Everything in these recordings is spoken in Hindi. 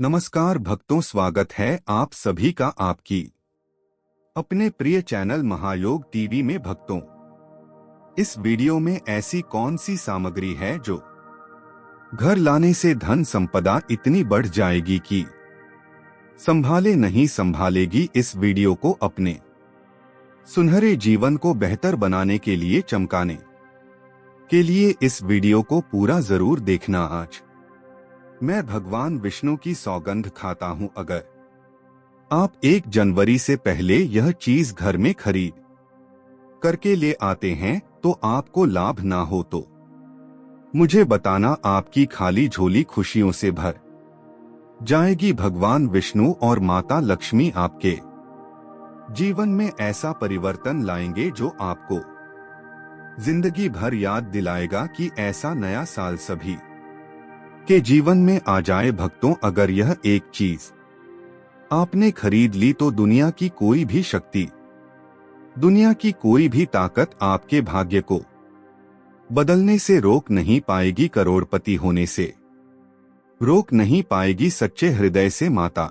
नमस्कार भक्तों, स्वागत है आप सभी का आपकी अपने प्रिय चैनल महायोग टीवी में। भक्तों, इस वीडियो में ऐसी कौन सी सामग्री है जो घर लाने से धन संपदा इतनी बढ़ जाएगी कि संभाले नहीं संभालेगी। इस वीडियो को अपने सुनहरे जीवन को बेहतर बनाने के लिए, चमकाने के लिए इस वीडियो को पूरा जरूर देखना। आज मैं भगवान विष्णु की सौगंध खाता हूं, अगर आप 1 जनवरी से पहले यह चीज घर में खरीद करके ले आते हैं तो आपको लाभ ना हो तो मुझे बताना, आपकी खाली झोली खुशियों से भर जाएगी। भगवान विष्णु और माता लक्ष्मी आपके जीवन में ऐसा परिवर्तन लाएंगे जो आपको जिंदगी भर याद दिलाएगा कि ऐसा नया साल सभी के जीवन में आ जाए। भक्तों, अगर यह एक चीज आपने खरीद ली तो दुनिया की कोई भी शक्ति, दुनिया की कोई भी ताकत आपके भाग्य को बदलने से रोक नहीं पाएगी। करोड़पति होने से रोक नहीं पाएगी। सच्चे हृदय से माता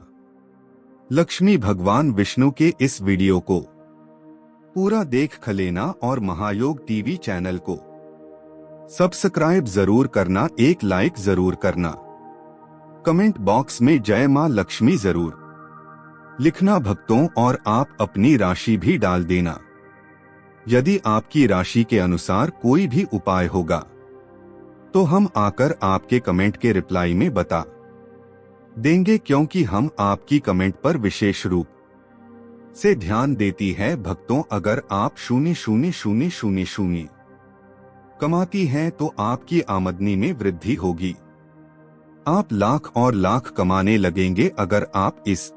लक्ष्मी भगवान विष्णु के इस वीडियो को पूरा देख लेना और महायोग टीवी चैनल को सब्सक्राइब जरूर करना, एक लाइक जरूर करना, कमेंट बॉक्स में जय मां लक्ष्मी जरूर लिखना भक्तों, और आप अपनी राशि भी डाल देना। यदि आपकी राशि के अनुसार कोई भी उपाय होगा तो हम आकर आपके कमेंट के रिप्लाई में बता देंगे, क्योंकि हम आपकी कमेंट पर विशेष रूप से ध्यान देती है। भक्तों, अगर आप 000000 कमाती हैं तो आपकी आमदनी में वृद्धि होगी। आप लाख और लाख कमाने लगेंगे अगर आप इस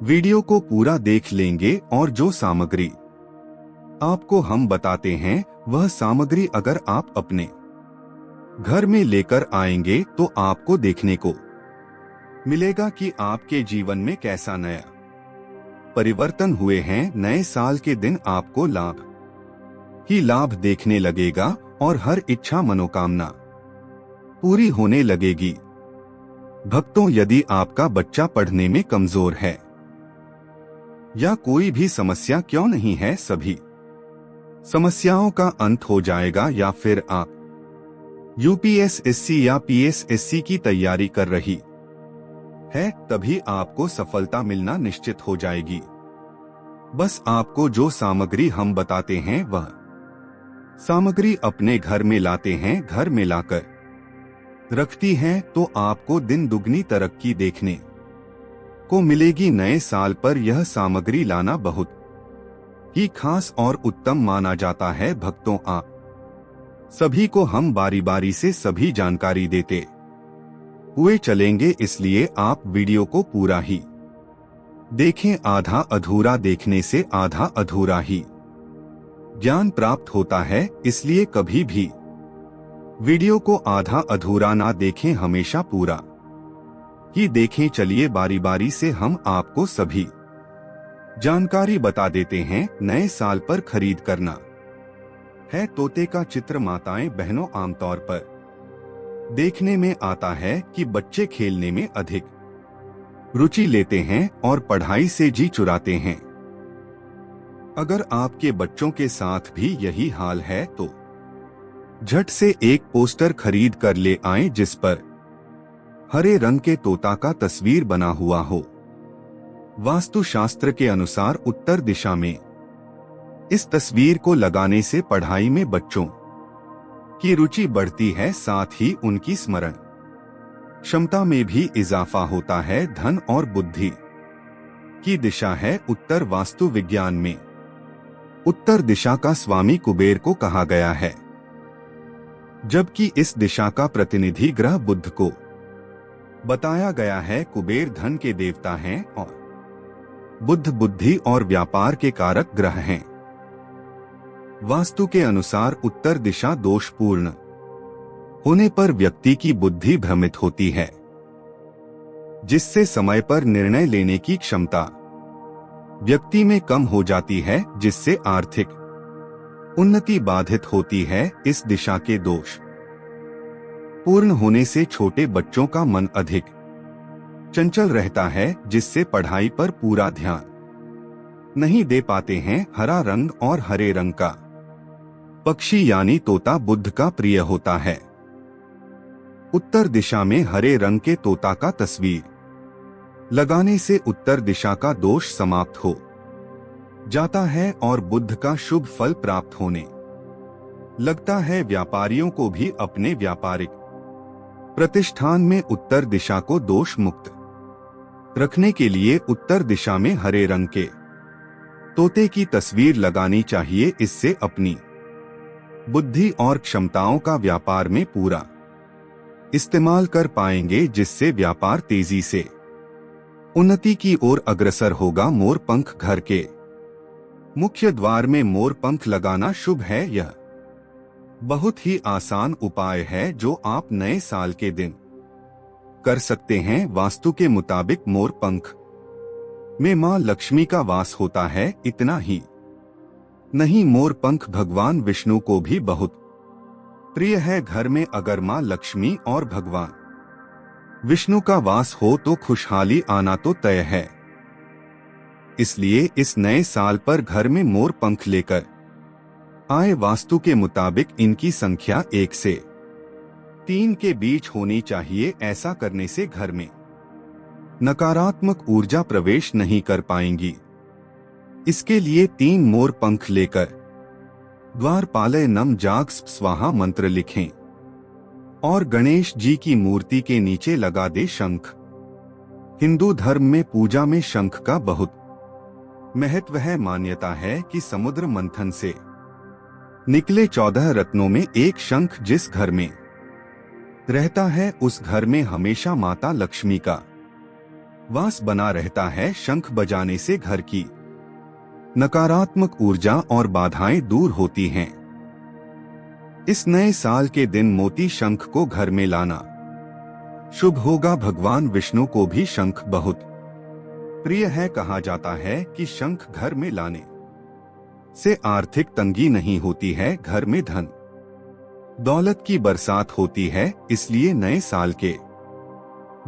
वीडियो को पूरा देख लेंगे। और जो सामग्री आपको हम बताते हैं, वह सामग्री अगर आप अपने घर में लेकर आएंगे तो आपको देखने को मिलेगा कि आपके जीवन में कैसा नया परिवर्तन हुए हैं। नए साल के दिन आपको लाभ ही लाभ देखने लगेगा और हर इच्छा मनोकामना पूरी होने लगेगी। भक्तों, यदि आपका बच्चा पढ़ने में कमजोर है या कोई भी समस्या क्यों नहीं है, सभी समस्याओं का अंत हो जाएगा। या फिर आप यूपीएसएससी या पीएसएससी की तैयारी कर रही है, तभी आपको सफलता मिलना निश्चित हो जाएगी। बस आपको जो सामग्री हम बताते हैं वह सामग्री अपने घर में लाते हैं, घर में लाकर रखती हैं, तो आपको दिन दुगनी तरक्की देखने को मिलेगी। नए साल पर यह सामग्री लाना बहुत ही खास और उत्तम माना जाता है। भक्तों, आप सभी को हम बारी बारी से सभी जानकारी देते हुए चलेंगे, इसलिए आप वीडियो को पूरा ही देखें। आधा अधूरा देखने से आधा अधूरा ही ज्ञान प्राप्त होता है, इसलिए कभी भी वीडियो को आधा अधूरा ना देखें, हमेशा पूरा ही देखें। चलिए बारी बारी से हम आपको सभी जानकारी बता देते हैं। नए साल पर खरीद करना है तोते का चित्र। माताएं बहनों, आमतौर पर देखने में आता है कि बच्चे खेलने में अधिक रुचि लेते हैं और पढ़ाई से जी चुराते हैं। अगर आपके बच्चों के साथ भी यही हाल है तो झट से एक पोस्टर खरीद कर ले आएं जिस पर हरे रंग के तोता का तस्वीर बना हुआ हो। वास्तुशास्त्र के अनुसार उत्तर दिशा में इस तस्वीर को लगाने से पढ़ाई में बच्चों की रुचि बढ़ती है, साथ ही उनकी स्मरण क्षमता में भी इजाफा होता है। धन और बुद्धि की दिशा है उत्तर। वास्तु विज्ञान में उत्तर दिशा का स्वामी कुबेर को कहा गया है, जबकि इस दिशा का प्रतिनिधि ग्रह बुध को बताया गया है। कुबेर धन के देवता हैं और बुध बुद्धि और व्यापार के कारक ग्रह हैं। वास्तु के अनुसार उत्तर दिशा दोषपूर्ण होने पर व्यक्ति की बुद्धि भ्रमित होती है, जिससे समय पर निर्णय लेने की क्षमता व्यक्ति में कम हो जाती है, जिससे आर्थिक उन्नति बाधित होती है। इस दिशा के दोष पूर्ण होने से छोटे बच्चों का मन अधिक चंचल रहता है, जिससे पढ़ाई पर पूरा ध्यान नहीं दे पाते हैं। हरा रंग और हरे रंग का पक्षी यानी तोता बुध का प्रिय होता है। उत्तर दिशा में हरे रंग के तोता का तस्वीर लगाने से उत्तर दिशा का दोष समाप्त हो जाता है और बुध का शुभ फल प्राप्त होने लगता है। व्यापारियों को भी अपने व्यापारिक प्रतिष्ठान में उत्तर दिशा को दोष मुक्त रखने के लिए उत्तर दिशा में हरे रंग के तोते की तस्वीर लगानी चाहिए। इससे अपनी बुद्धि और क्षमताओं का व्यापार में पूरा इस्तेमाल कर पाएंगे, जिससे व्यापार तेजी से उन्नति की ओर अग्रसर होगा। मोर पंख घर के मुख्य द्वार में मोर पंख लगाना शुभ है। यह बहुत ही आसान उपाय है जो आप नए साल के दिन कर सकते हैं। वास्तु के मुताबिक मोर पंख में मां लक्ष्मी का वास होता है। इतना ही नहीं, मोर पंख भगवान विष्णु को भी बहुत प्रिय है। घर में अगर मां लक्ष्मी और भगवान विष्णु का वास हो तो खुशहाली आना तो तय है। इसलिए इस नए साल पर घर में मोर पंख लेकर आए। वास्तु के मुताबिक इनकी संख्या 1 से 3 के बीच होनी चाहिए। ऐसा करने से घर में नकारात्मक ऊर्जा प्रवेश नहीं कर पाएंगी। इसके लिए 3 मोर पंख लेकर द्वारपालय नम जाग स्वाहा मंत्र लिखें और गणेश जी की मूर्ति के नीचे लगा दे शंख। हिंदू धर्म में पूजा में शंख का बहुत महत्व है। मान्यता है कि समुद्र मंथन से निकले 14 रत्नों में एक शंख जिस घर में रहता है उस घर में हमेशा माता लक्ष्मी का वास बना रहता है। शंख बजाने से घर की नकारात्मक ऊर्जा और बाधाएं दूर होती हैं। इस नए साल के दिन मोती शंख को घर में लाना शुभ होगा। भगवान विष्णु को भी शंख बहुत प्रिय है। कहा जाता है कि शंख घर में लाने से आर्थिक तंगी नहीं होती है, घर में धन दौलत की बरसात होती है। इसलिए नए साल के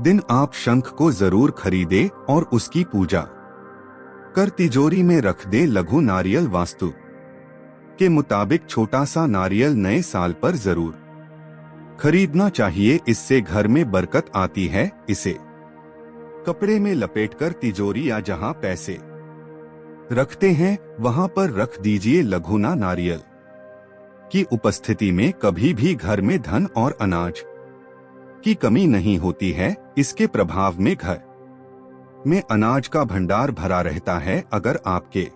दिन आप शंख को जरूर खरीदें और उसकी पूजा कर तिजोरी में रख दे। लघु नारियल वास्तु के मुताबिक छोटा सा नारियल नए साल पर जरूर खरीदना चाहिए। इससे घर में बरकत आती है। इसे कपड़े में लपेटकर तिजोरी या जहां पैसे रखते हैं वहां पर रख दीजिए। लघुना नारियल की उपस्थिति में कभी भी घर में धन और अनाज की कमी नहीं होती है। इसके प्रभाव में घर में अनाज का भंडार भरा रहता है। अगर आपके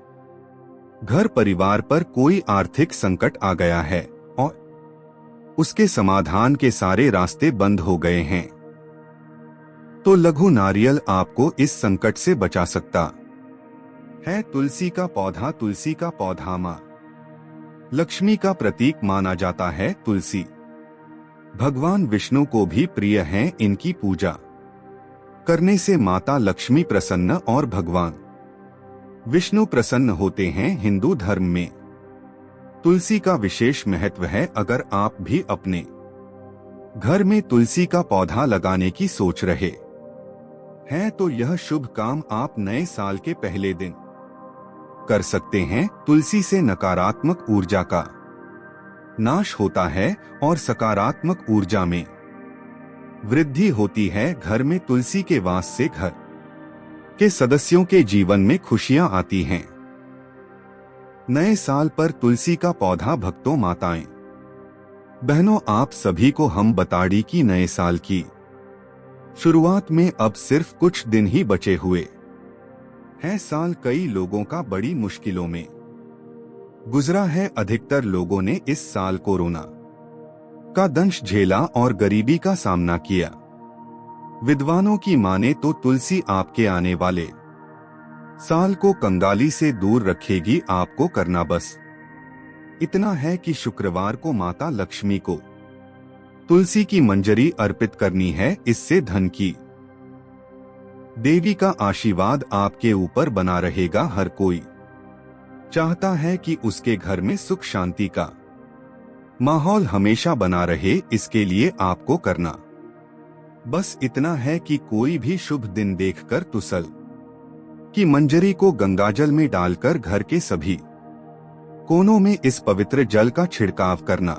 घर परिवार पर कोई आर्थिक संकट आ गया है और उसके समाधान के सारे रास्ते बंद हो गए हैं, तो लघु नारियल आपको इस संकट से बचा सकता है। तुलसी का पौधा। तुलसी का पौधा मां लक्ष्मी का प्रतीक माना जाता है। तुलसी भगवान विष्णु को भी प्रिय है। इनकी पूजा करने से माता लक्ष्मी प्रसन्न और भगवान विष्णु प्रसन्न होते हैं। हिंदू धर्म में तुलसी का विशेष महत्व है। अगर आप भी अपने घर में तुलसी का पौधा लगाने की सोच रहे हैं तो यह शुभ काम आप नए साल के पहले दिन कर सकते हैं। तुलसी से नकारात्मक ऊर्जा का नाश होता है और सकारात्मक ऊर्जा में वृद्धि होती है। घर में तुलसी के वास से घर के सदस्यों के जीवन में खुशियां आती हैं। नए साल पर तुलसी का पौधा। भक्तों, माताएं, बहनों, आप सभी को हम बताड़ी की नए साल की शुरुआत में अब सिर्फ कुछ दिन ही बचे हुए हैं। साल कई लोगों का बड़ी मुश्किलों में गुजरा है। अधिकतर लोगों ने इस साल कोरोना का दंश झेला और गरीबी का सामना किया। विद्वानों की माने तो तुलसी आपके आने वाले साल को कंगाली से दूर रखेगी। आपको करना बस इतना है कि शुक्रवार को माता लक्ष्मी को तुलसी की मंजरी अर्पित करनी है। इससे धन की देवी का आशीर्वाद आपके ऊपर बना रहेगा। हर कोई चाहता है कि उसके घर में सुख शांति का माहौल हमेशा बना रहे। इसके लिए आपको करना बस इतना है कि कोई भी शुभ दिन देखकर तुसल की मंजरी को गंगाजल में डालकर घर के सभी कोनों में इस पवित्र जल का छिड़काव करना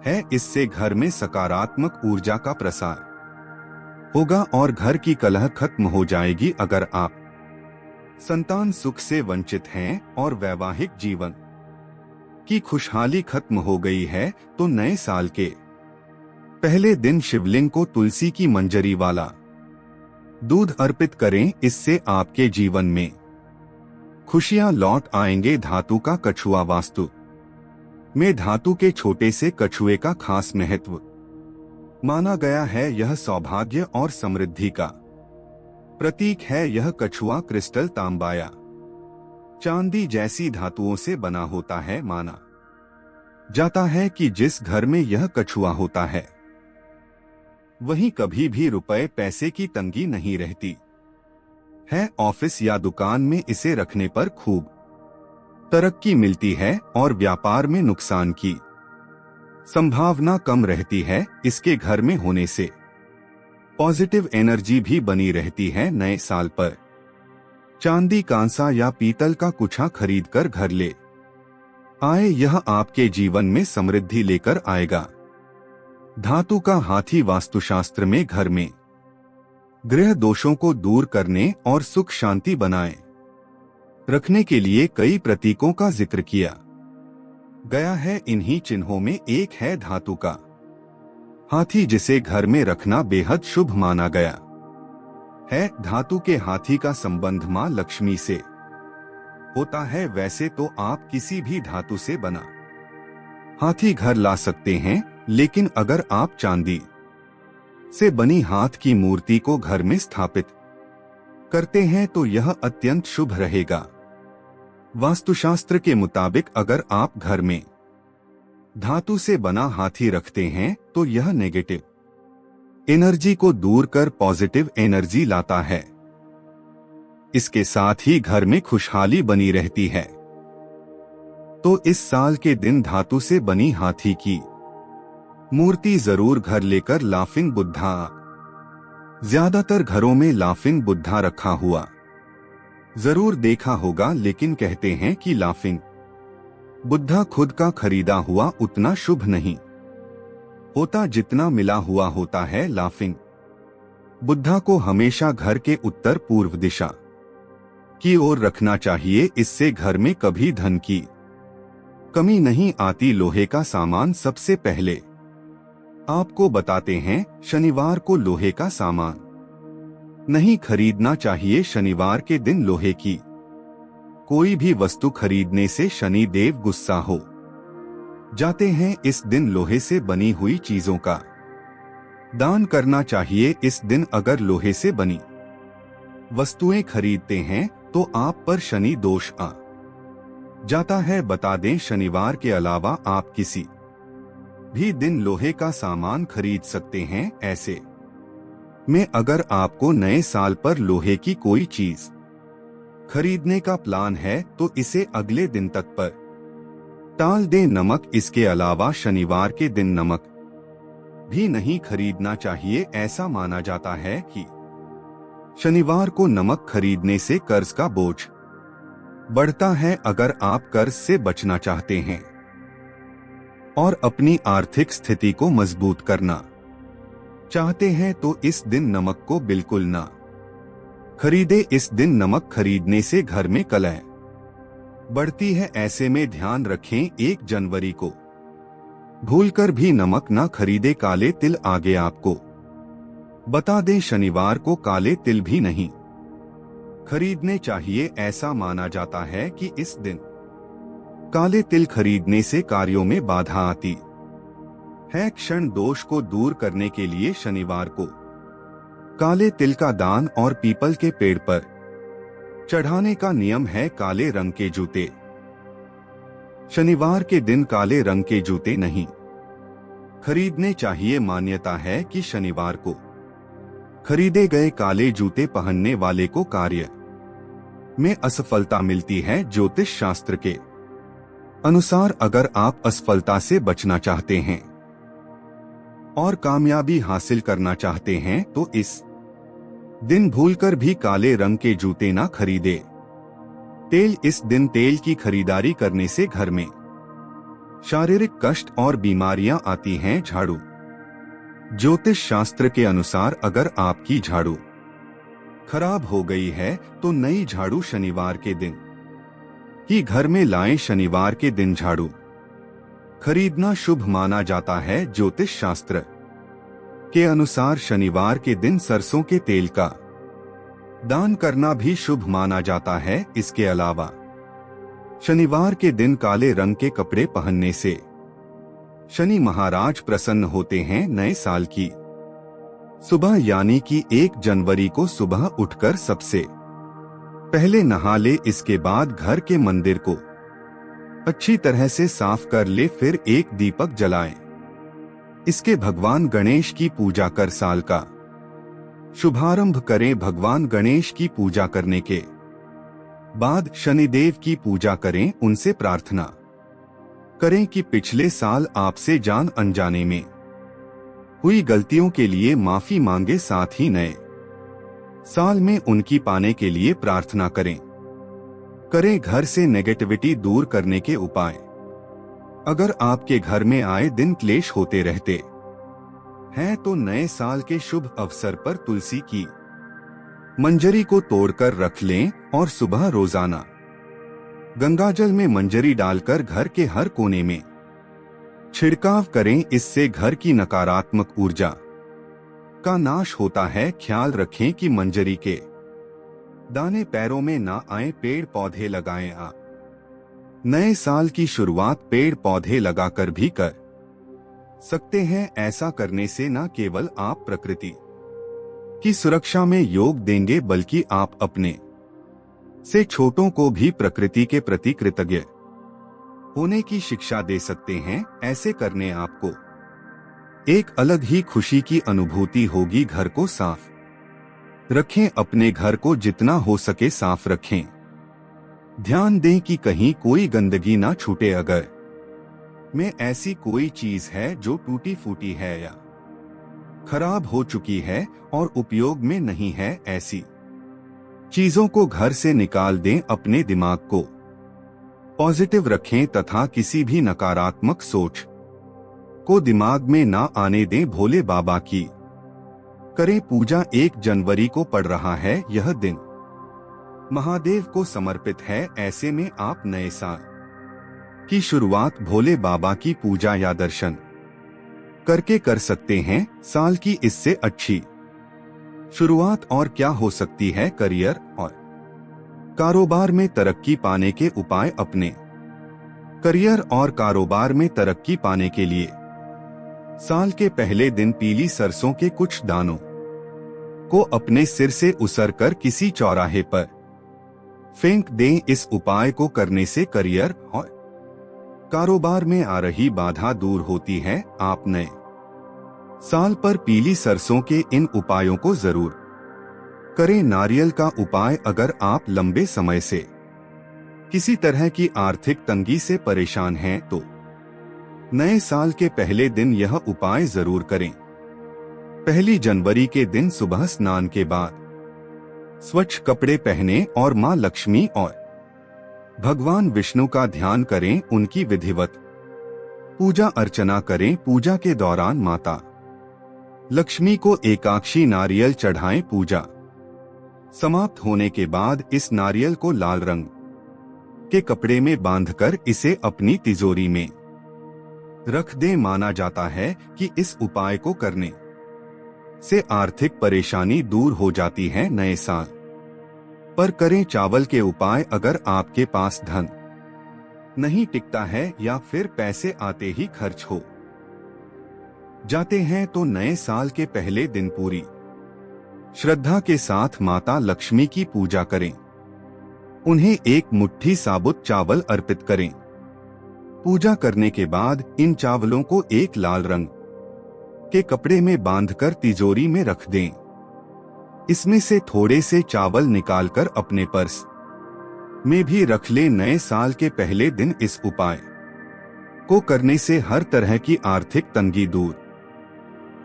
है। इससे घर में सकारात्मक ऊर्जा का प्रसार होगा और घर की कलह खत्म हो जाएगी। अगर आप संतान सुख से वंचित हैं और वैवाहिक जीवन की खुशहाली खत्म हो गई है तो नए साल के पहले दिन शिवलिंग को तुलसी की मंजरी वाला दूध अर्पित करें। इससे आपके जीवन में खुशियां लौट आएंगे। धातु का कछुआ वास्तु में धातु के छोटे से कछुए का खास महत्व माना गया है। यह सौभाग्य और समृद्धि का प्रतीक है। यह कछुआ क्रिस्टल, तांबाया, चांदी जैसी धातुओं से बना होता है। माना जाता है कि जिस घर में यह कछुआ होता है वहीं कभी भी रुपए पैसे की तंगी नहीं रहती है। ऑफिस या दुकान में इसे रखने पर खूब तरक्की मिलती है और व्यापार में नुकसान की संभावना कम रहती है। इसके घर में होने से पॉजिटिव एनर्जी भी बनी रहती है। नए साल पर चांदी, कांसा या पीतल का कुछा खरीदकर घर ले आए। यह आपके जीवन में समृद्धि लेकर आएगा। धातु का हाथी वास्तुशास्त्र में घर में गृह दोषों को दूर करने और सुख शांति बनाए रखने के लिए कई प्रतीकों का जिक्र किया गया है। इन्हीं चिन्हों में एक है धातु का हाथी, जिसे घर में रखना बेहद शुभ माना गया है। धातु के हाथी का संबंध मां लक्ष्मी से होता है। वैसे तो आप किसी भी धातु से बना हाथी घर ला सकते हैं, लेकिन अगर आप चांदी से बनी हाथ की मूर्ति को घर में स्थापित करते हैं तो यह अत्यंत शुभ रहेगा। वास्तुशास्त्र के मुताबिक अगर आप घर में धातु से बना हाथी रखते हैं तो यह नेगेटिव एनर्जी को दूर कर पॉजिटिव एनर्जी लाता है। इसके साथ ही घर में खुशहाली बनी रहती है। तो इस साल के दिन धातु से बनी हाथी की मूर्ति जरूर घर लेकर लाफिंग बुद्धा, ज्यादातर घरों में लाफिंग बुद्धा रखा हुआ जरूर देखा होगा, लेकिन कहते हैं कि लाफिंग बुद्धा खुद का खरीदा हुआ उतना शुभ नहीं होता जितना मिला हुआ होता है। लाफिंग बुद्धा को हमेशा घर के उत्तर पूर्व दिशा की ओर रखना चाहिए। इससे घर में कभी धन की कमी नहीं आती। लोहे का सामान सबसे पहले आपको बताते हैं। शनिवार को लोहे का सामान नहीं खरीदना चाहिए। शनिवार के दिन लोहे की कोई भी वस्तु खरीदने से शनि देव गुस्सा हो जाते हैं। इस दिन लोहे से बनी हुई चीजों का दान करना चाहिए। इस दिन अगर लोहे से बनी वस्तुएं खरीदते हैं तो आप पर शनि दोष आ जाता है। बता दें, शनिवार के अलावा आप किसी भी दिन लोहे का सामान खरीद सकते हैं। ऐसे में अगर आपको नए साल पर लोहे की कोई चीज खरीदने का प्लान है तो इसे अगले दिन तक पर टाल दें। नमक, इसके अलावा शनिवार के दिन नमक भी नहीं खरीदना चाहिए। ऐसा माना जाता है कि शनिवार को नमक खरीदने से कर्ज का बोझ बढ़ता है। अगर आप कर्ज से बचना चाहते हैं और अपनी आर्थिक स्थिति को मजबूत करना चाहते हैं तो इस दिन नमक को बिल्कुल ना खरीदे। इस दिन नमक खरीदने से घर में कलह बढ़ती है। ऐसे में ध्यान रखें, 1 जनवरी को भूलकर भी नमक ना खरीदे। काले तिल, आगे आपको बता दें, शनिवार को काले तिल भी नहीं खरीदने चाहिए। ऐसा माना जाता है कि इस दिन काले तिल खरीदने से कार्यों में बाधा आती है। क्षण दोष को दूर करने के लिए शनिवार को काले तिल का दान और पीपल के पेड़ पर चढ़ाने का नियम है। काले रंग के जूते, शनिवार के दिन काले रंग के जूते नहीं खरीदने चाहिए। मान्यता है कि शनिवार को खरीदे गए काले जूते पहनने वाले को कार्य में असफलता मिलती है। ज्योतिष शास्त्र के अनुसार अगर आप असफलता से बचना चाहते हैं और कामयाबी हासिल करना चाहते हैं तो इस दिन भूलकर भी काले रंग के जूते ना खरीदे। तेल। इस दिन तेल की खरीदारी करने से घर में शारीरिक कष्ट और बीमारियां आती हैं। झाड़ू। ज्योतिष शास्त्र के अनुसार अगर आपकी झाड़ू खराब हो गई है तो नई झाड़ू शनिवार के दिन ही घर में लाएं। शनिवार के दिन झाड़ू खरीदना शुभ माना जाता है। ज्योतिष शास्त्र के अनुसार शनिवार के दिन सरसों के तेल का दान करना भी शुभ माना जाता है। इसके अलावा शनिवार के दिन काले रंग के कपड़े पहनने से शनि महाराज प्रसन्न होते हैं। नए साल की सुबह यानी कि 1 जनवरी को सुबह उठकर सबसे पहले नहा ले। इसके बाद घर के मंदिर को अच्छी तरह से साफ कर ले, फिर एक दीपक जलाएं। इसके भगवान गणेश की पूजा कर साल का शुभारंभ करें। भगवान गणेश की पूजा करने के बाद शनिदेव की पूजा करें। उनसे प्रार्थना करें कि पिछले साल आपसे जान अनजाने में हुई गलतियों के लिए माफी मांगे, साथ ही नए साल में उनकी पाने के लिए प्रार्थना करें। घर से नेगेटिविटी दूर करने के उपाय। अगर आपके घर में आए दिन क्लेश होते रहते हैं तो नए साल के शुभ अवसर पर तुलसी की मंजरी को तोड़कर रख लें और सुबह रोजाना गंगाजल में मंजरी डालकर घर के हर कोने में छिड़काव करें। इससे घर की नकारात्मक ऊर्जा का नाश होता है। ख्याल रखें कि मंजरी के दाने पैरों में ना आए। पेड़ पौधे लगाएं। आप नए साल की शुरुआत पेड़ पौधे लगाकर भी कर सकते हैं। ऐसा करने से न केवल आप प्रकृति की सुरक्षा में योग देंगे बल्कि आप अपने से छोटों को भी प्रकृति के प्रति कृतज्ञ होने की शिक्षा दे सकते हैं। ऐसे करने आपको एक अलग ही खुशी की अनुभूति होगी। घर को साफ रखें। अपने घर को जितना हो सके साफ रखें। ध्यान दें कि कहीं कोई गंदगी ना छूटे। अगर में ऐसी कोई चीज है जो टूटी फूटी है या खराब हो चुकी है और उपयोग में नहीं है, ऐसी चीजों को घर से निकाल दें। अपने दिमाग को पॉजिटिव रखें तथा किसी भी नकारात्मक सोच को दिमाग में ना आने दें। भोले बाबा की करें पूजा। 1 जनवरी को पड़ रहा है यह दिन महादेव को समर्पित है। ऐसे में आप नए साल की शुरुआत भोले बाबा की पूजा या दर्शन करके कर सकते हैं। साल की इससे अच्छी शुरुआत और क्या हो सकती है। करियर और कारोबार में तरक्की पाने के उपाय। अपने करियर और कारोबार में तरक्की पाने के लिए साल के पहले दिन पीली सरसों के कुछ दानों को अपने सिर से उसरकर किसी चौराहे पर फेंक दें। इस उपाय को करने से करियर और कारोबार में आ रही बाधा दूर होती है। आप नए साल पर पीली सरसों के इन उपायों को जरूर करें। नारियल का उपाय। अगर आप लंबे समय से किसी तरह की आर्थिक तंगी से परेशान हैं तो नए साल के पहले दिन यह उपाय जरूर करें। 1 जनवरी के दिन सुबह स्नान के बाद स्वच्छ कपड़े पहनें और मां लक्ष्मी और भगवान विष्णु का ध्यान करें। उनकी विधिवत पूजा अर्चना करें। पूजा के दौरान माता लक्ष्मी को एकाक्षी नारियल चढ़ाएं। पूजा समाप्त होने के बाद इस नारियल को लाल रंग के कपड़े में बांधकर इसे अपनी तिजोरी में रख दें। माना जाता है कि इस उपाय को करने से आर्थिक परेशानी दूर हो जाती है। नए साल पर करें चावल के उपाय। अगर आपके पास धन नहीं टिकता है या फिर पैसे आते ही खर्च हो जाते हैं तो नए साल के पहले दिन पूरी श्रद्धा के साथ माता लक्ष्मी की पूजा करें। उन्हें एक मुट्ठी साबुत चावल अर्पित करें। पूजा करने के बाद इन चावलों को एक लाल रंग के कपड़े में बांधकर तिजोरी में रख दें। इसमें से थोड़े से चावल निकालकर अपने पर्स में भी रख लें। नए साल के पहले दिन इस उपाय को करने से हर तरह की आर्थिक तंगी दूर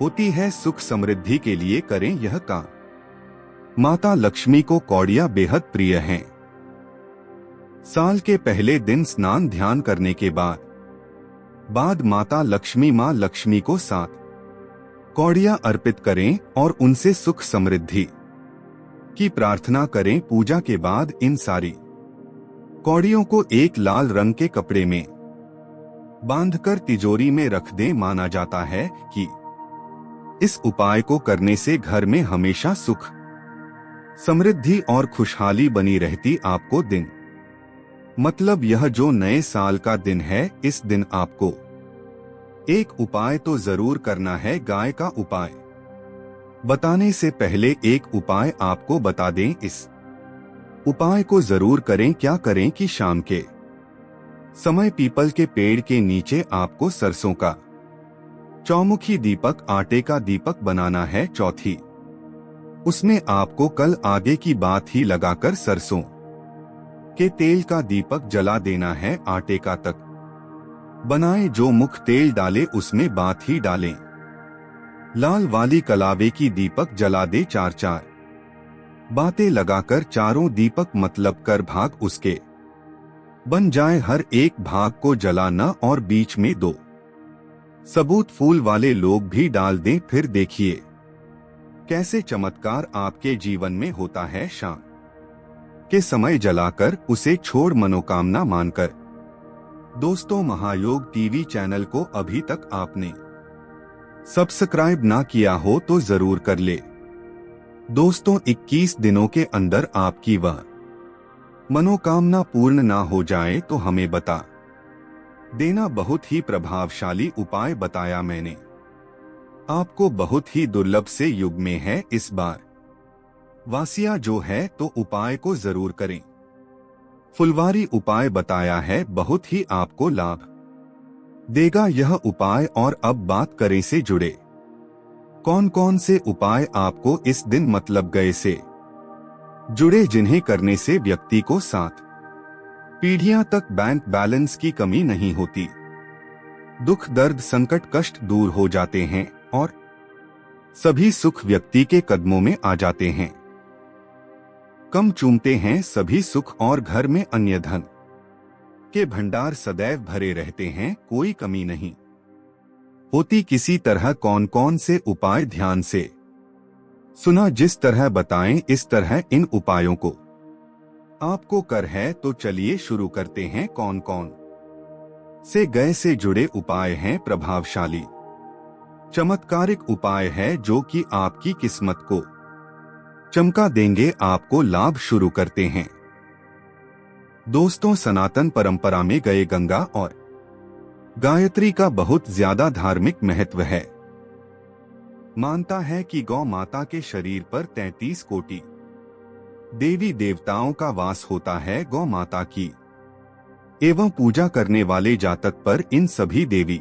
होती है सुख समृद्धि के लिए करें यह काम। माता लक्ष्मी को कौड़ियाँ बेहद प्रिय हैं। साल के पहले दिन स्नान ध्यान करने के बाद माता लक्ष्मी माँ लक्ष्मी को 7 कौड़ियाँ अर्पित करें और उनसे सुख समृद्धि की प्रार्थना करें। पूजा के बाद इन सारी कौड़ियों को एक लाल रंग के कपड़े में बांधकर तिजोरी में रख दें। माना जाता है कि इस उपाय को करने से घर में हमेशा सुख समृद्धि और खुशहाली बनी रहती। आपको दिन मतलब यह जो नए साल का दिन है, इस दिन आपको एक उपाय तो जरूर करना है। गाय का उपाय बताने से पहले एक उपाय आपको बता दें। इस उपाय को जरूर करें। क्या करें कि शाम के समय पीपल के पेड़ के नीचे आपको सरसों का चौमुखी दीपक, आटे का दीपक बनाना है। चौथी उसमें आपको कल आगे की बात ही लगाकर सरसों के तेल का दीपक जला देना है। आटे का तक बनाए जो मुख तेल डाले उसमें बात ही डालें। लाल वाली कलावे की दीपक जला दे। 4 बातें लगाकर चारों दीपक मतलब कर भाग उसके बन जाए। हर एक भाग को जलाना और बीच में 2 सबूत फूल वाले लोग भी डाल दें। फिर देखिए कैसे चमत्कार आपके जीवन में होता है। शाम के समय जलाकर उसे छोड़ मनोकामना मानकर। दोस्तों, महायोग टीवी चैनल को अभी तक आपने सब्सक्राइब ना किया हो तो जरूर कर ले। दोस्तों, 21 दिनों के अंदर आपकी वह मनोकामना पूर्ण ना हो जाए तो हमें बता देना। बहुत ही प्रभावशाली उपाय बताया मैंने आपको, बहुत ही दुर्लभ से युग में है इस बार। वासिया जो है तो उपाय को जरूर करें। फुलवारी उपाय बताया है, बहुत ही आपको लाभ देगा यह उपाय। और अब बात करें से जुड़े कौन कौन से उपाय आपको इस दिन मतलब गए से जुड़े, जिन्हें करने से व्यक्ति को 7 पीढ़ियां तक बैंक बैलेंस की कमी नहीं होती, दुख दर्द संकट कष्ट दूर हो जाते हैं और सभी सुख व्यक्ति के कदमों में आ जाते हैं। कम चूमते हैं सभी सुख और घर में अन्य धन के भंडार सदैव भरे रहते हैं, कोई कमी नहीं होती किसी तरह। कौन कौन से उपाय ध्यान से सुना, जिस तरह बताएं इस तरह इन उपायों को आपको कर है। तो चलिए शुरू करते हैं। कौन कौन से गए से जुड़े उपाय हैं। प्रभावशाली चमत्कारिक उपाय है जो कि आपकी किस्मत को चमका देंगे, आपको लाभ। शुरू करते हैं। दोस्तों, सनातन परंपरा में गए गंगा और गायत्री का बहुत ज्यादा धार्मिक महत्व है। मानता है कि गौ माता के शरीर पर 33 कोटि देवी देवताओं का वास होता है। गौ माता की एवं पूजा करने वाले जातक पर इन सभी देवी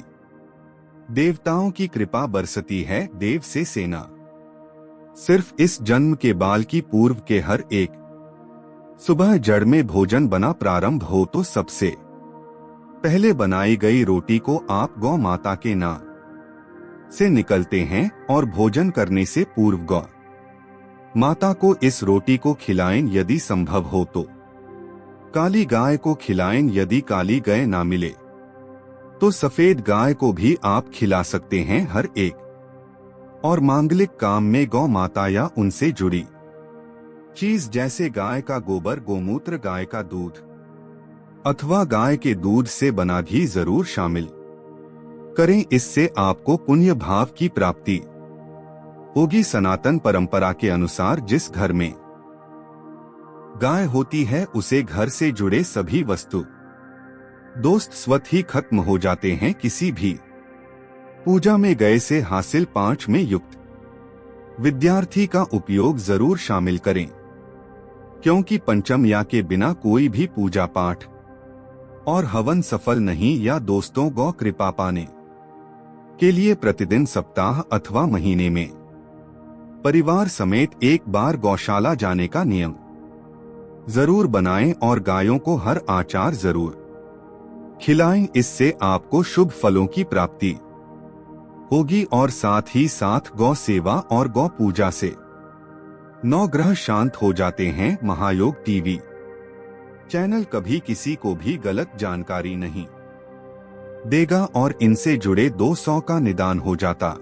देवताओं की कृपा बरसती है। देव से सेना सिर्फ इस जन्म के बाल की पूर्व के हर एक सुबह जड़ में भोजन बना प्रारंभ हो तो सबसे पहले बनाई गई रोटी को आप गौ माता के नाम से निकलते हैं और भोजन करने से पूर्व गौ माता को इस रोटी को खिलाएं। यदि संभव हो तो काली गाय को खिलाएं। यदि काली गाय ना मिले तो सफेद गाय को भी आप खिला सकते हैं। हर एक और मांगलिक काम में गौ माता या उनसे जुड़ी चीज जैसे गाय का गोबर, गोमूत्र, गाय का दूध अथवा गाय के दूध से बना घी जरूर शामिल करें। इससे आपको पुण्य भाव की प्राप्ति होगी। सनातन परंपरा के अनुसार जिस घर में गाय होती है उसे घर से जुड़े सभी वस्तु दोस्त स्वतः ही खत्म हो जाते हैं। किसी भी पूजा में गए से हासिल 5 में युक्त विद्यार्थी का उपयोग जरूर शामिल करें, क्योंकि पंचम या के बिना कोई भी पूजा पाठ और हवन सफल नहीं। या दोस्तों, गौ कृपा पाने के लिए प्रतिदिन, सप्ताह अथवा महीने में परिवार समेत एक बार गौशाला जाने का नियम जरूर बनाएं और गायों को हर आचार जरूर खिलाएं। इससे आपको शुभ फलों की प्राप्ति होगी और साथ ही साथ गौ सेवा और गौ पूजा से 9 ग्रह शांत हो जाते हैं। महायोग टीवी चैनल कभी किसी को भी गलत जानकारी नहीं देगा और इनसे जुड़े 200 का निदान हो जाता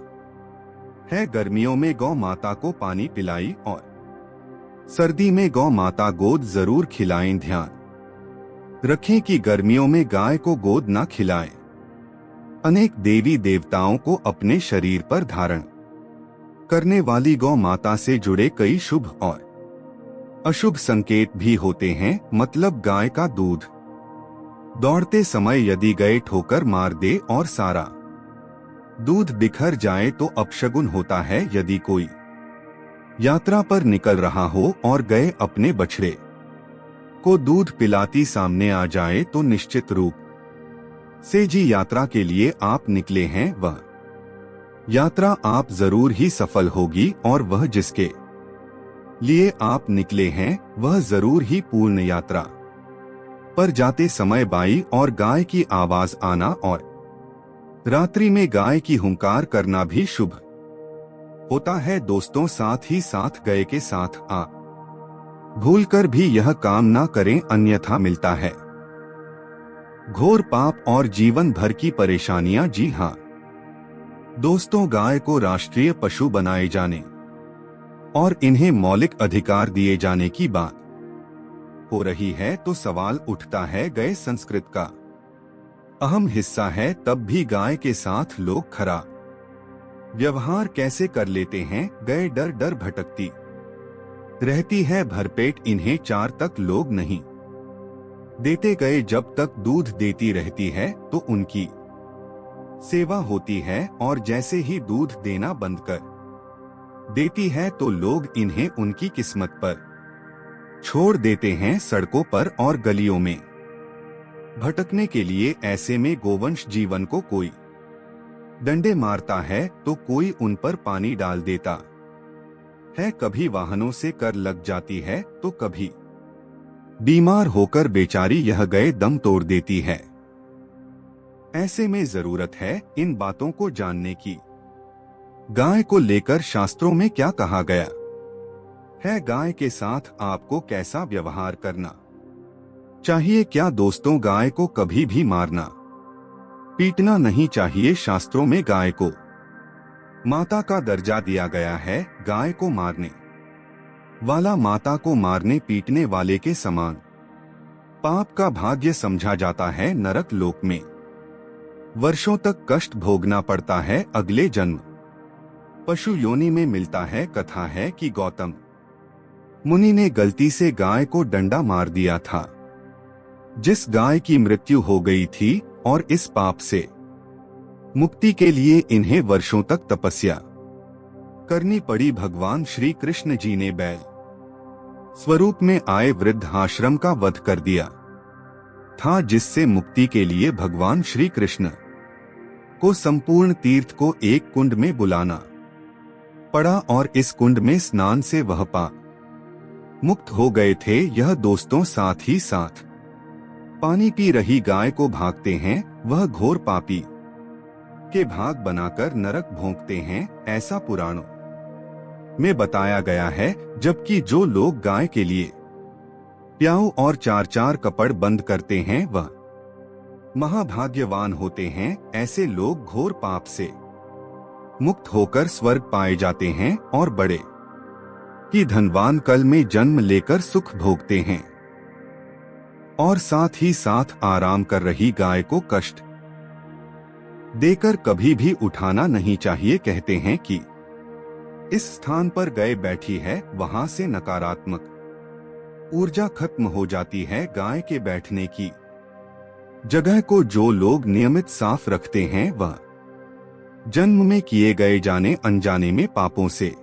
है। गर्मियों में गौ माता को पानी पिलाई और सर्दी में गौ माता गोद जरूर खिलाएं। ध्यान रखें कि गर्मियों में गाय को गोद न खिलाएं। अनेक देवी देवताओं को अपने शरीर पर धारण करने वाली गौ माता से जुड़े कई शुभ और अशुभ संकेत भी होते हैं। मतलब गाय का दूध दौड़ते समय यदि गए ठोकर मार दे और सारा दूध बिखर जाए तो अपशगुन होता है। यदि कोई यात्रा पर निकल रहा हो और गए अपने बछड़े को दूध पिलाती सामने आ जाए तो निश्चित रूप से जी यात्रा के लिए आप निकले हैं वह यात्रा आप जरूर ही सफल होगी और वह जिसके लिए आप निकले हैं वह जरूर ही पूर्ण यात्रा पर जाते समय बाई और गाय की आवाज आना और रात्रि में गाय की हुंकार करना भी शुभ होता है। दोस्तों साथ ही साथ गए के साथ भूलकर भी यह काम ना करें, अन्यथा मिलता है घोर पाप और जीवन भर की परेशानियां। जी हाँ दोस्तों, गाय को राष्ट्रीय पशु बनाए जाने और इन्हें मौलिक अधिकार दिए जाने की बात हो रही है तो सवाल उठता है, गए संस्कृत का अहम हिस्सा है, तब भी गाय के साथ लोग खराब व्यवहार कैसे कर लेते हैं। गए डर डर भटकती रहती है भरपेट, इन्हें 4 तक लोग नहीं देते। गए जब तक दूध देती रहती है तो उनकी सेवा होती है और जैसे ही दूध देना बंद कर देती है तो लोग इन्हें उनकी किस्मत पर छोड़ देते हैं, सड़कों पर और गलियों में भटकने के लिए। ऐसे में गोवंश जीवन को कोई डंडे मारता है तो कोई उन पर पानी डाल देता है। कभी वाहनों से कर लग जाती है तो कभी बीमार होकर बेचारी यह गए दम तोड़ देती है। ऐसे में जरूरत है इन बातों को जानने की। गाय को लेकर शास्त्रों में क्या कहा गया है, गाय के साथ आपको कैसा व्यवहार करना चाहिए। क्या दोस्तों, गाय को कभी भी मारना पीटना नहीं चाहिए। शास्त्रों में गाय को माता का दर्जा दिया गया है। गाय को मारने वाला माता को मारने पीटने वाले के समान पाप का भाग्य समझा जाता है। नरक लोक में वर्षों तक कष्ट भोगना पड़ता है। अगले जन्म पशु योनि में मिलता है। कथा है कि गौतम मुनि ने गलती से गाय को डंडा मार दिया था, जिस गाय की मृत्यु हो गई थी, और इस पाप से मुक्ति के लिए इन्हें वर्षों तक तपस्या करनी पड़ी। भगवान श्री कृष्ण जी ने बैल स्वरूप में आए वृद्धाश्रम का वध कर दिया था, जिससे मुक्ति के लिए भगवान श्री कृष्ण को संपूर्ण तीर्थ को एक कुंड में बुलाना पड़ा और इस कुंड में स्नान से वह पाप मुक्त हो गए थे। यह दोस्तों साथ ही साथ पानी पी रही गाय को भागते हैं, वह घोर पापी के भाग बनाकर नरक भोंकते हैं, ऐसा पुराणों में बताया गया है। जबकि जो लोग गाय के लिए प्याऊ और 4-4 कपड़ बंद करते हैं वह महाभाग्यवान होते हैं। ऐसे लोग घोर पाप से मुक्त होकर स्वर्ग पाए जाते हैं और बड़े की धनवान कल में जन्म लेकर सुख भोगते हैं। और साथ ही साथ आराम कर रही गाय को कष्ट देकर कभी भी उठाना नहीं चाहिए। कहते हैं कि इस स्थान पर गए बैठी है, वहां से नकारात्मक ऊर्जा खत्म हो जाती है। गाय के बैठने की जगह को जो लोग नियमित साफ रखते हैं वह जन्म में किए गए जाने अनजाने में पापों से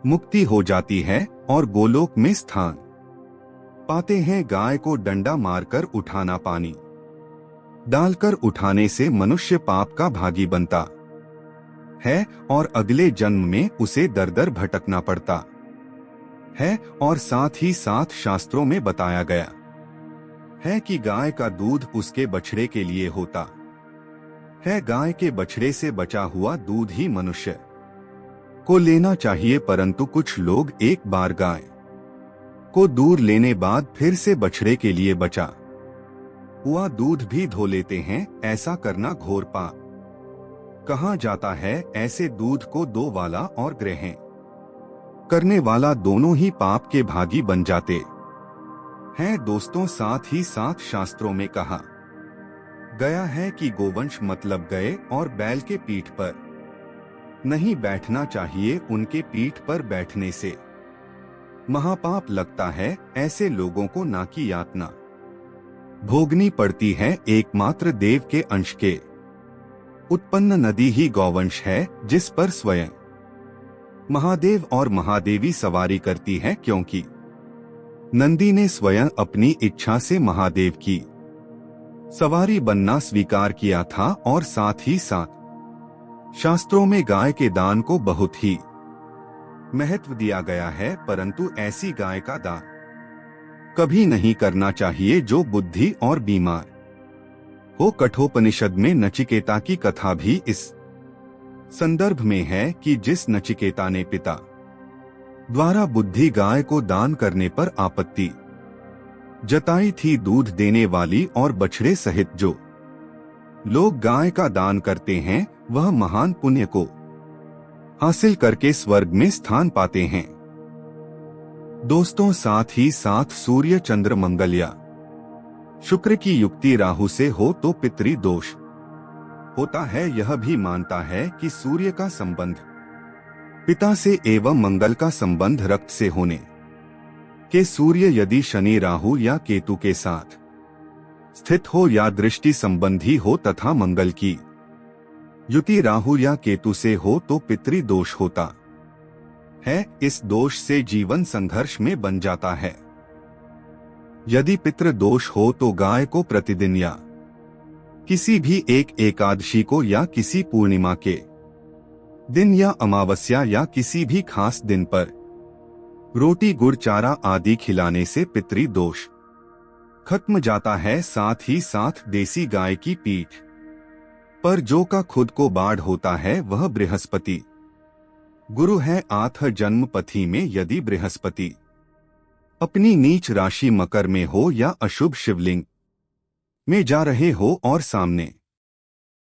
मुक्ति हो जाती है और गोलोक में स्थान पाते हैं। गाय को डंडा मारकर उठाना, पानी डालकर उठाने से मनुष्य पाप का भागी बनता है और अगले जन्म में उसे दर दर भटकना पड़ता है। और साथ ही साथ शास्त्रों में बताया गया है कि गाय का दूध उसके बछड़े के लिए होता है गाय के बछड़े से बचा हुआ दूध ही मनुष्य को लेना चाहिए, परंतु कुछ लोग एक बार गाय को दूर लेने बाद फिर से बछड़े के लिए बचा हुआ दूध भी धो लेते हैं। ऐसा करना घोर पाप कहा जाता है। ऐसे दूध को दो वाला और ग्रहण करने वाला दोनों ही पाप के भागी बन जाते हैं। दोस्तों, साथ ही साथ शास्त्रों में कहा गया है कि गोवंश मतलब गए और बैल के पीठ पर नहीं बैठना चाहिए। उनके पीठ पर बैठने से महापाप लगता है। ऐसे लोगों को ना की यातना भोगनी पड़ती है। एकमात्र देव के अंश के उत्पन्न नदी ही गौवंश है, जिस पर स्वयं महादेव और महादेवी सवारी करती है, क्योंकि नंदी ने स्वयं अपनी इच्छा से महादेव की सवारी बनना स्वीकार किया था। और साथ ही साथ शास्त्रों में गाय के दान को बहुत ही महत्व दिया गया है, परंतु ऐसी गाय का दान कभी नहीं करना चाहिए जो बुद्धि और बीमार हो। कठोपनिषद में नचिकेता की कथा भी इस संदर्भ में है कि जिस नचिकेता ने पिता द्वारा बुद्धि गाय को दान करने पर आपत्ति जताई थी, दूध देने वाली और बछड़े सहित जो लोग गाय का दान करते हैं वह महान पुण्य को हासिल करके स्वर्ग में स्थान पाते हैं। दोस्तों, साथ ही साथ सूर्य चंद्र मंगल या शुक्र की युक्ति राहु से हो तो पितृ दोष होता है। यह भी मानता है कि सूर्य का संबंध पिता से एवं मंगल का संबंध रक्त से होने के सूर्य यदि शनि राहु या केतु के साथ स्थित हो या दृष्टि संबंधी हो तथा मंगल की युति राहु या केतु से हो तो पितृ दोष होता है। इस दोष से जीवन संघर्ष में बन जाता है। यदि पितृ दोष हो तो गाय को प्रतिदिन या किसी भी एक एकादशी को या किसी पूर्णिमा के दिन या अमावस्या या किसी भी खास दिन पर रोटी गुड़ चारा आदि खिलाने से पितृ दोष खत्म जाता है। साथ ही साथ देसी गाय की पीठ पर जो का खुद को बाढ़ होता है वह बृहस्पति गुरु है। आठ जन्म पथी में यदि बृहस्पति अपनी नीच राशि मकर में हो या अशुभ शिवलिंग में जा रहे हो और सामने